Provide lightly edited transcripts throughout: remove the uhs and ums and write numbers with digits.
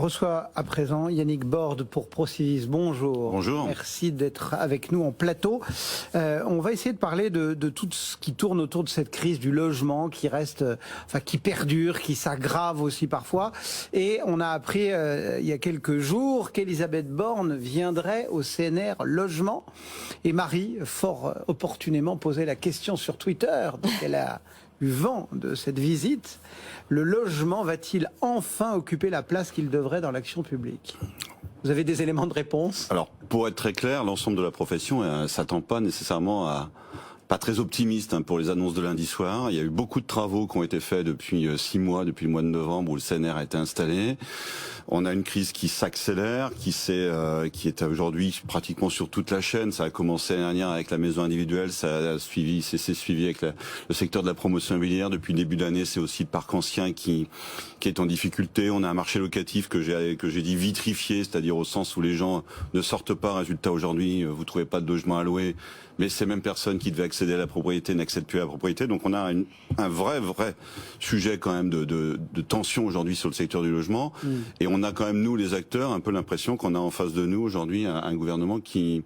reçoit à présent Yannick Borde pour Procivis. Bonjour. Bonjour. Merci d'être avec nous en plateau. On va essayer de parler de tout ce qui tourne autour de cette crise du logement qui reste, qui perdure, qui s'aggrave aussi parfois. Et on a appris il y a quelques jours qu'Elisabeth Borne viendrait au CNR Logement. Et Marie, fort opportunément, posait la question sur Twitter. Donc elle a eu vent de cette visite. Le logement va-t-il enfin occuper la place qu'il devrait dans l'action publique ? Vous avez des éléments de réponse ? Alors, pour être très clair, l'ensemble de la profession s'attend pas nécessairement pas très optimiste pour les annonces de lundi soir. Il y a eu beaucoup de travaux qui ont été faits depuis 6 mois, depuis le mois de novembre où le CNR a été installé. On a une crise qui s'accélère, qui est aujourd'hui pratiquement sur toute la chaîne. Ça a commencé l'année dernière avec la maison individuelle, s'est suivi avec le secteur de la promotion immobilière. Depuis le début d'année, c'est aussi le parc ancien qui est en difficulté. On a un marché locatif que j'ai dit vitrifié, c'est-à-dire au sens où les gens ne sortent pas. Résultat, aujourd'hui, vous trouvez pas de logement à louer, mais ces mêmes personnes qui devaient accéder à la propriété n'accèdent plus à la propriété. Donc on a un vrai sujet quand même de tension aujourd'hui sur le secteur du logement. Et on a quand même, nous les acteurs, un peu l'impression qu'on a en face de nous aujourd'hui un gouvernement qui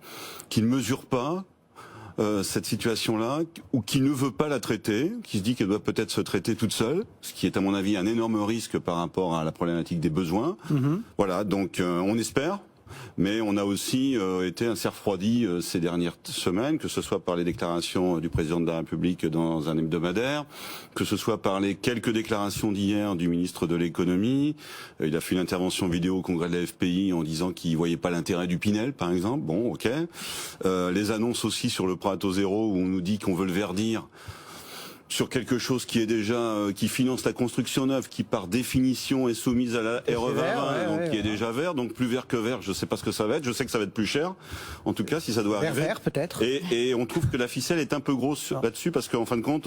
ne mesure pas cette situation-là, ou qui ne veut pas la traiter, qui se dit qu'elle doit peut-être se traiter toute seule, ce qui est à mon avis un énorme risque par rapport à la problématique des besoins. Voilà, donc on espère. Mais on a aussi été assez refroidi ces dernières semaines, que ce soit par les déclarations du président de la République dans un hebdomadaire, que ce soit par les quelques déclarations d'hier du ministre de l'économie. Il a fait une intervention vidéo au congrès de la FPI en disant qu'il voyait pas l'intérêt du Pinel, par exemple. Bon, ok. Les annonces aussi sur le prêt à taux zéro où on nous dit qu'on veut le verdir sur quelque chose qui est déjà qui finance la construction neuve, qui par définition est soumise à la RE2020, qui est déjà vert, donc plus vert que vert. Je sais pas ce que ça va être. Je sais que ça va être plus cher. En tout cas, si ça doit arriver. Vert peut-être. Et on trouve que la ficelle est un peu grosse là-dessus parce qu'en fin de compte,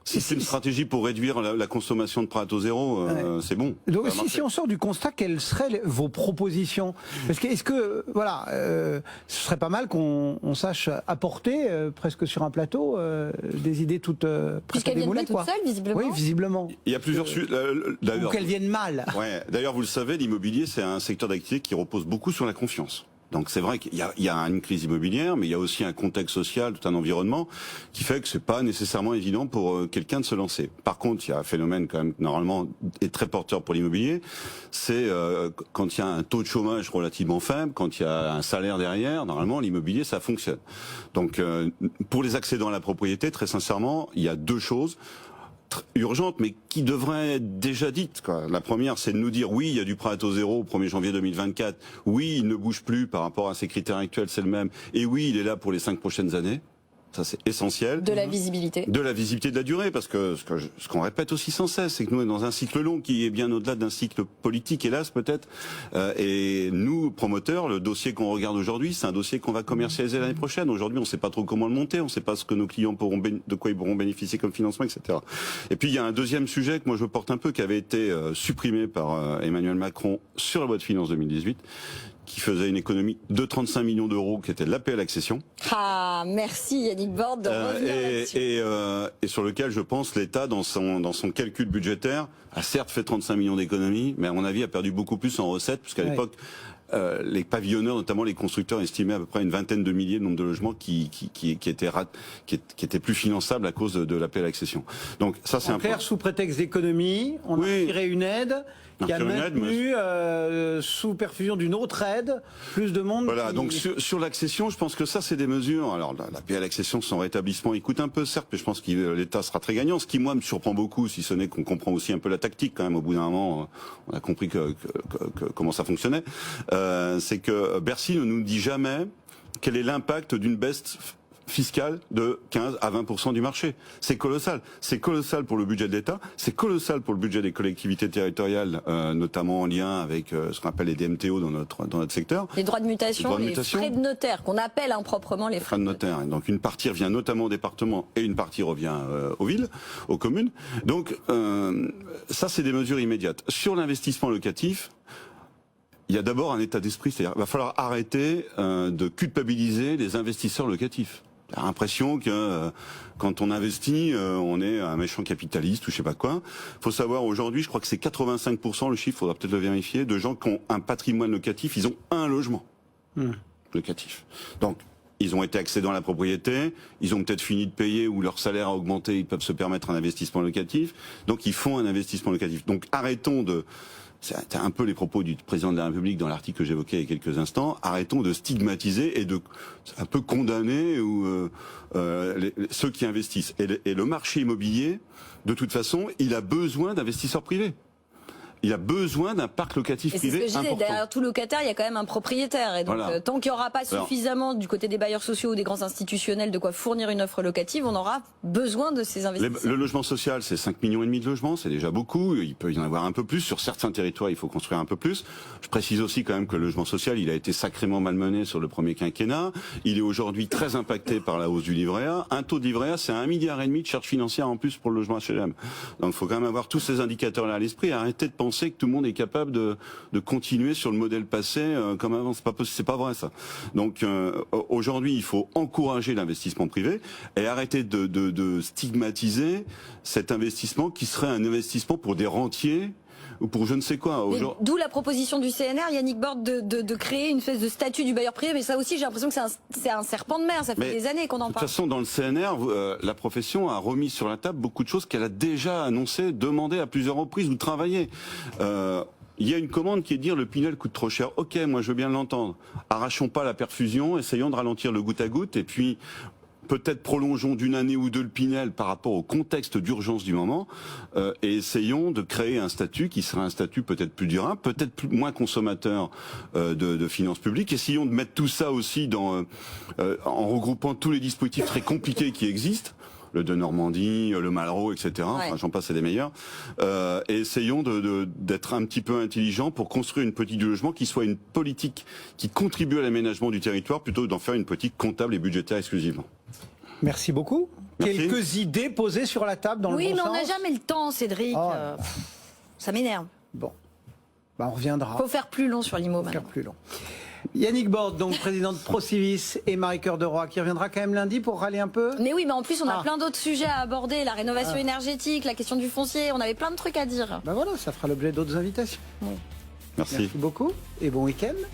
si c'est une stratégie pour réduire la consommation de prêt à taux zéro, c'est bon. Donc si on sort du constat, quelles seraient vos propositions ? Parce que est-ce que ce serait pas mal qu'on sache apporter presque sur un plateau des idées toutes puisqu'elles viennent pas toutes seules, visiblement. Oui, visiblement. Il y a plusieurs ou qu'elles viennent mal. Ouais. D'ailleurs, vous le savez, l'immobilier, c'est un secteur d'activité qui repose beaucoup sur la confiance. Donc c'est vrai qu'il y a une crise immobilière, mais il y a aussi un contexte social, tout un environnement qui fait que c'est pas nécessairement évident pour quelqu'un de se lancer. Par contre, il y a un phénomène quand même normalement est très porteur pour l'immobilier, c'est quand il y a un taux de chômage relativement faible, quand il y a un salaire derrière, normalement l'immobilier ça fonctionne. Donc pour les accédants à la propriété, très sincèrement, il y a deux choses urgente, mais qui devrait être déjà dite, quoi. La première, c'est de nous dire oui, il y a du prêt à taux zéro au 1er janvier 2024. Oui, il ne bouge plus par rapport à ces critères actuels, c'est le même. Et oui, il est là pour les 5 prochaines années. Ça, c'est essentiel. De la visibilité. De la visibilité de la durée, parce que ce qu'on répète aussi sans cesse, c'est que nous, on est dans un cycle long qui est bien au-delà d'un cycle politique, hélas, peut-être. Et nous, promoteurs, le dossier qu'on regarde aujourd'hui, c'est un dossier qu'on va commercialiser l'année prochaine. Aujourd'hui, on ne sait pas trop comment le monter, on ne sait pas ce que nos clients de quoi ils pourront bénéficier comme financement, etc. Et puis, il y a un deuxième sujet que moi je porte un peu, qui avait été supprimé par Emmanuel Macron sur la loi de finances 2018, qui faisait une économie de 35 millions d'euros, qui était l'APL accession. Ah, merci Yannick Borde de revenir là-dessus. Et sur lequel, je pense, l'État, dans son calcul budgétaire, a certes fait 35 millions d'économies, mais à mon avis a perdu beaucoup plus en recettes, puisqu'à l'époque, les pavillonneurs, notamment les constructeurs, estimaient à peu près une vingtaine de milliers de nombre de logements qui étaient plus finançables à cause de l'APL accession. Donc ça, c'est en clair, sous prétexte d'économie, on a tiré une aide qui a maintenu, sous perfusion d'une autre aide, plus de monde. Voilà, donc sur l'accession, je pense que ça, c'est des mesures. Alors, la PL accession, son rétablissement, il coûte un peu, certes, mais je pense que l'État sera très gagnant. Ce qui, moi, me surprend beaucoup, si ce n'est qu'on comprend aussi un peu la tactique, quand même. Au bout d'un moment, on a compris comment ça fonctionnait. C'est que Bercy ne nous dit jamais quel est l'impact d'une baisse fiscale de 15 à 20% du marché. C'est colossal. C'est colossal pour le budget de l'État, c'est colossal pour le budget des collectivités territoriales, notamment en lien avec ce qu'on appelle les DMTO dans notre secteur. Les droits de mutation, les frais de notaire, qu'on appelle improprement les frais de notaire. Donc une partie revient notamment au département et une partie revient aux villes, aux communes. Donc ça, c'est des mesures immédiates. Sur l'investissement locatif, il y a d'abord un état d'esprit, c'est-à-dire qu'il va falloir arrêter de culpabiliser les investisseurs locatifs. J'ai l'impression que quand on investit, on est un méchant capitaliste ou je sais pas quoi. Faut savoir aujourd'hui, je crois que c'est 85%, le chiffre, faudra peut-être le vérifier, de gens qui ont un patrimoine locatif, ils ont un logement locatif. Donc ils ont été accédants à la propriété, ils ont peut-être fini de payer ou leur salaire a augmenté, ils peuvent se permettre un investissement locatif. Donc ils font un investissement locatif. Donc arrêtons de... C'est un peu les propos du président de la République dans l'article que j'évoquais il y a quelques instants. Arrêtons de stigmatiser et de un peu condamner ceux qui investissent. Et le marché immobilier, de toute façon, il a besoin d'investisseurs privés. Il a besoin d'un parc locatif privé important. C'est ce que je disais, derrière tout locataire, il y a quand même un propriétaire. Et donc, voilà. Tant qu'il n'y aura pas suffisamment du côté des bailleurs sociaux ou des grands institutionnels de quoi fournir une offre locative, on aura besoin de ces investissements. Le logement social, c'est 5,5 millions de logements, c'est déjà beaucoup. Il peut y en avoir un peu plus. Sur certains territoires, il faut construire un peu plus. Je précise aussi quand même que le logement social, il a été sacrément malmené sur le premier quinquennat. Il est aujourd'hui très impacté par la hausse du livret A. Un taux de livret A, c'est 1,5 milliard de charges financières en plus pour le logement HLM. Donc il faut quand même avoir tous ces indicateurs-là à l'esprit et arrêter de penser que tout le monde est capable de continuer sur le modèle passé comme avant. C'est pas vrai ça. Donc aujourd'hui, il faut encourager l'investissement privé et arrêter de stigmatiser cet investissement qui serait un investissement pour des rentiers ou pour je ne sais quoi. D'où la proposition du CNR, Yannick Borde, de créer une espèce de statut du bailleur privé. Mais ça aussi, j'ai l'impression que c'est un serpent de mer. Ça fait des années qu'on en parle. De toute façon, dans le CNR, la profession a remis sur la table beaucoup de choses qu'elle a déjà annoncées, demandées à plusieurs reprises ou travaillées. Il y a une commande qui est de dire le Pinel coûte trop cher. Ok, moi je veux bien l'entendre. Arrachons pas la perfusion, essayons de ralentir le goutte à goutte et puis peut-être prolongeons d'une année ou deux le Pinel par rapport au contexte d'urgence du moment et essayons de créer un statut qui sera un statut peut-être plus durable, peut-être moins consommateur de finances publiques. Essayons de mettre tout ça aussi en regroupant tous les dispositifs très compliqués qui existent. Le de Normandie, le Malraux, etc. Ouais. Enfin, j'en passe, c'est des meilleurs. Et essayons d'être un petit peu intelligents pour construire une politique du logement qui soit une politique qui contribue à l'aménagement du territoire plutôt que d'en faire une politique comptable et budgétaire exclusivement. Merci beaucoup. Merci. Quelques idées posées sur la table dans le bon sens. Oui, mais on n'a jamais le temps, Cédric. Oh. Ça m'énerve. Bon, on reviendra. Faut faire plus long sur l'IMO. Faire plus long. Yannick Borde, donc président de Procivis, et Marie-Cœur de Roy, qui reviendra quand même lundi pour râler un peu. Mais oui, mais en plus on a plein d'autres sujets à aborder, la rénovation énergétique, la question du foncier, on avait plein de trucs à dire. Ben voilà, ça fera l'objet d'autres invitations. Oui. Merci. Merci beaucoup et bon week-end.